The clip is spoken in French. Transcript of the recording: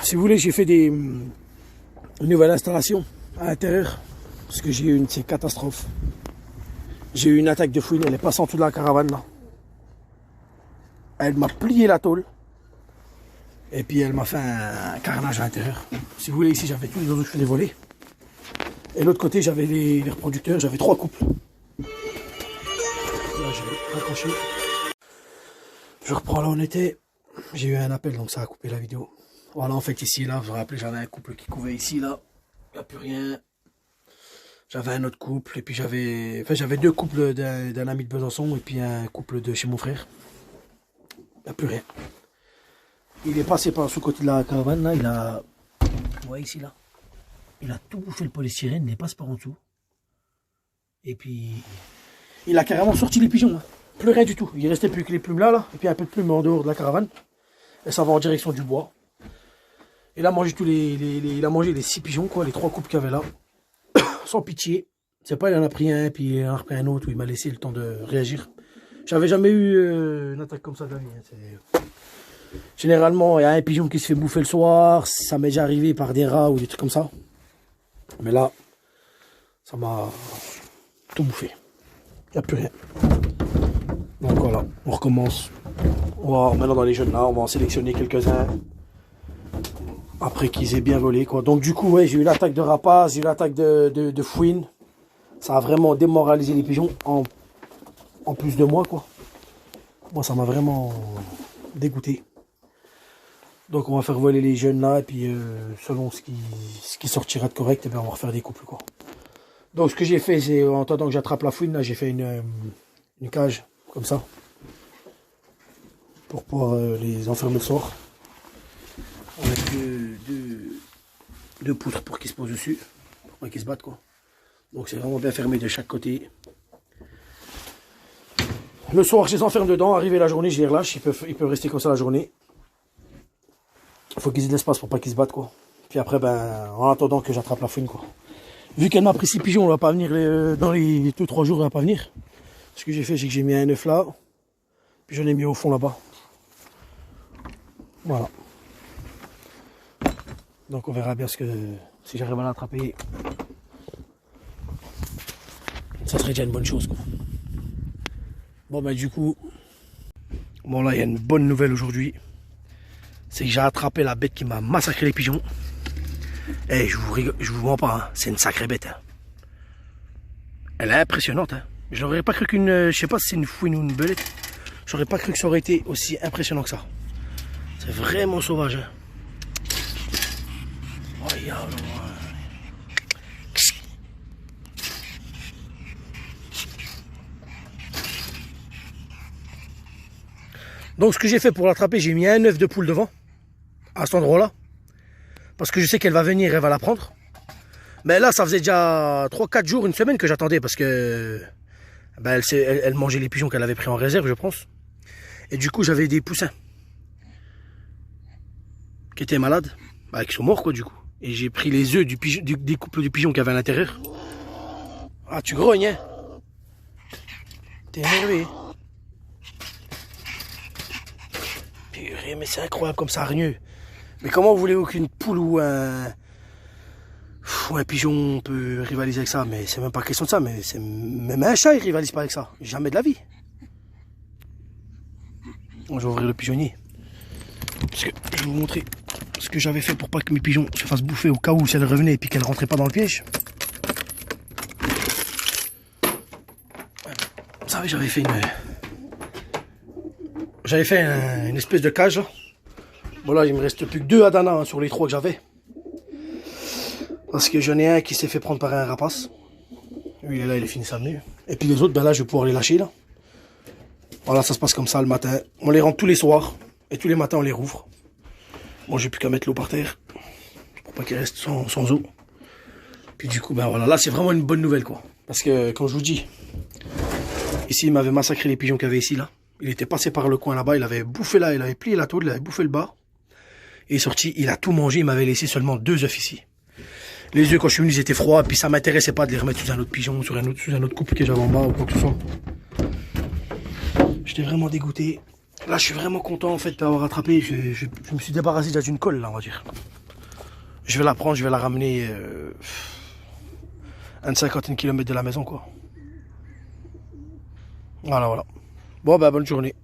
Si vous voulez, j'ai fait une nouvelle installation à l'intérieur. Parce que j'ai eu une catastrophe. J'ai eu une attaque de fouine, elle est passée en dessous de la caravane là. Elle m'a plié la tôle. Et puis elle m'a fait un carnage à l'intérieur. Si vous voulez, ici j'avais tous les oiseaux que je faisais voler. Et l'autre côté, j'avais les reproducteurs, j'avais 3 couples. Là, j'ai raccroché. Je reprends là où on était. J'ai eu un appel, donc ça a coupé la vidéo. Voilà, en fait, ici, là, vous vous rappelez, j'avais un couple qui couvait ici, là. Il n'y a plus rien. J'avais un autre couple, et puis j'avais 2 couples d'un ami de Besançon, et puis un couple de chez mon frère. Il n'y a plus rien. Il est passé par ce côté de la caravane, là, il a... Vous voyez ici, là. Il a tout bouffé le polystyrène, il est passé par en dessous. Et puis... Il a carrément sorti les pigeons, hein. Plus rien du tout. Il restait plus que les plumes là, et puis un peu de plumes en dehors de la caravane. Et ça va en direction du bois. Il a mangé il a mangé les 6 pigeons, quoi, les 3 couples qu'il y avait là. Sans pitié. C'est pas, il en a pris un, puis il en a repris un autre, où il m'a laissé le temps de réagir. J'avais jamais eu une attaque comme ça de la vie. Hein. Généralement, il y a un pigeon qui se fait bouffer le soir. Ça m'est déjà arrivé par des rats ou des trucs comme ça. Mais là, ça m'a tout bouffé. Il n'y a plus rien. Donc voilà, on recommence. On va maintenant dans les jeunes là, on va en sélectionner quelques-uns. Après qu'ils aient bien volé, quoi. Donc du coup, ouais, j'ai eu l'attaque de rapace, j'ai eu l'attaque de fouine. Ça a vraiment démoralisé les pigeons en plus de moi, quoi. Moi, ça m'a vraiment dégoûté. Donc on va faire voler les jeunes là, et puis selon ce qui sortira de correct, et bien, on va refaire des couples, quoi. Donc ce que j'ai fait, c'est en attendant que j'attrape la fouine, là, j'ai fait une cage, comme ça. Pour pouvoir les enfermer le soir. Avec deux poutres pour qu'ils se posent dessus, pour pas qu'ils se battent, quoi. Donc c'est vraiment bien fermé de chaque côté. Le soir, je les enferme dedans, arrivé la journée, je les relâche, ils peuvent rester comme ça la journée. Il faut qu'ils aient de l'espace pour pas qu'ils se battent, quoi. Puis après, ben, en attendant que j'attrape la fouine, quoi. Vu qu'elle m'a pris 6 pigeons, on va pas venir dans les 2-3 jours, elle va pas venir. Ce que j'ai fait, c'est que j'ai mis un œuf là, puis j'en ai mis au fond là-bas. Voilà. Donc on verra bien si j'arrive à l'attraper. Ça serait déjà une bonne chose, quoi. Bon bah du coup, bon là il y a une bonne nouvelle aujourd'hui. C'est que j'ai attrapé la bête qui m'a massacré les pigeons. Et je vous mens pas, hein, c'est une sacrée bête. Hein. Elle est impressionnante. Hein. Je n'aurais pas cru je sais pas si c'est une fouine ou une belette. J'aurais pas cru que ça aurait été aussi impressionnant que ça. C'est vraiment sauvage. Hein. Regarde. Donc ce que j'ai fait pour l'attraper, j'ai mis un œuf de poule devant, à cet endroit-là. Parce que je sais qu'elle va venir, elle va la prendre. Mais là, ça faisait déjà 3-4 jours, une semaine que j'attendais, parce que ben, elle mangeait les pigeons qu'elle avait pris en réserve, je pense. Et du coup, j'avais des poussins qui étaient malades, bah, qui sont morts, quoi, du coup. Et j'ai pris les œufs des couples de pigeons qu'il y avait à l'intérieur. Ah, tu grognes, hein? T'es énervé. Purée, mais c'est incroyable comme ça, hargneux. Mais comment vous voulez qu'une poule ou un pigeon peut rivaliser avec ça? Mais c'est même pas question de ça, mais même un chat, il rivalise pas avec ça. Jamais de la vie. Bon, je vais ouvrir le pigeonnier. Parce que je vais vous montrer ce que j'avais fait pour pas que mes pigeons se fassent bouffer au cas où si elles revenaient et puis qu'elles rentraient pas dans le piège. Vous savez, j'avais fait une espèce de cage. Bon là, il me reste plus que 2 Adana hein, sur les 3 que j'avais. Parce que j'en ai un qui s'est fait prendre par un rapace. Lui, il est là, il est fini sa venue. Et puis les autres, ben là, je vais pouvoir les lâcher là. Voilà, ça se passe comme ça le matin. On les rentre tous les soirs. Et tous les matins, on les rouvre. Bon, j'ai plus qu'à mettre l'eau par terre. Pour pas qu'ils restent sans eau. Puis du coup, ben voilà, là, c'est vraiment une bonne nouvelle, quoi. Parce que, quand je vous dis, ici, il m'avait massacré les pigeons qu'il y avait ici, là. Il était passé par le coin là-bas, il avait bouffé là, il avait plié la tôle, il avait bouffé le bas. Et il est sorti, il a tout mangé, il m'avait laissé seulement 2 œufs ici. Les œufs, quand je suis venu, ils étaient froids, puis ça m'intéressait pas de les remettre sous un autre pigeon, sous un autre couple que j'avais en bas ou quoi que ce soit. J'étais vraiment dégoûté. Là, je suis vraiment content, en fait, d'avoir attrapé. Je me suis débarrassé déjà d'une colle, là, on va dire. je vais la prendre, je vais la ramener à une cinquantaine de kilomètres de la maison, quoi. Voilà, voilà. Bon, bah, bonne journée.